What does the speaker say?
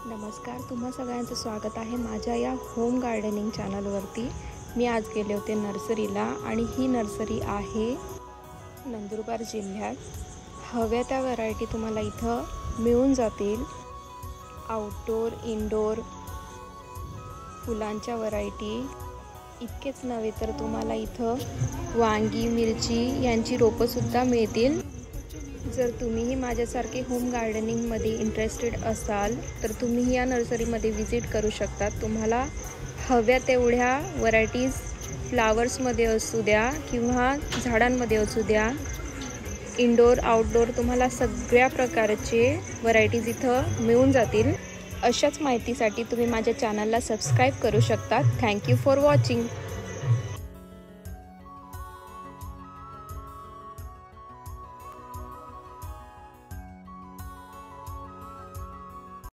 नमस्कार, तुम्हा सगळ्यांचं स्वागत आहे माझ्या या होम गार्डनिंग चॅनलवरती। मी आज गेले होते नर्सरीला आणि ही नर्सरी आहे नंदुरबार जिल्ह्यात। हव्या त्या व्हरायटी तुम्हाला इथं मिळून जातील। आउटडोर, इनडोर फुलांच्या व्हरायटी इतकेच नव्हे तर तुम्हाला इथं वांगी, मिरची यांची रोपं सुद्धा मिळतील। जर तुम्हीही माझ्यासारखे होम गार्डनिंगमध्ये इंटरेस्टेड असाल तर तुम्ही या नर्सरीमध्ये व्हिजिट करू शकता। तुम्हाला हव्या तेवढ्या व्हरायटीज फ्लावर्समध्ये असू द्या किंवा झाडांमध्ये असू द्या, इनडोर आउटडोर तुम्हाला सगळ्या प्रकारचे व्हरायटीज इथं मिळून जातील। अशाच माहितीसाठी तुम्ही माझ्या चॅनलला सबस्क्राईब करू शकता। Thank you for watching.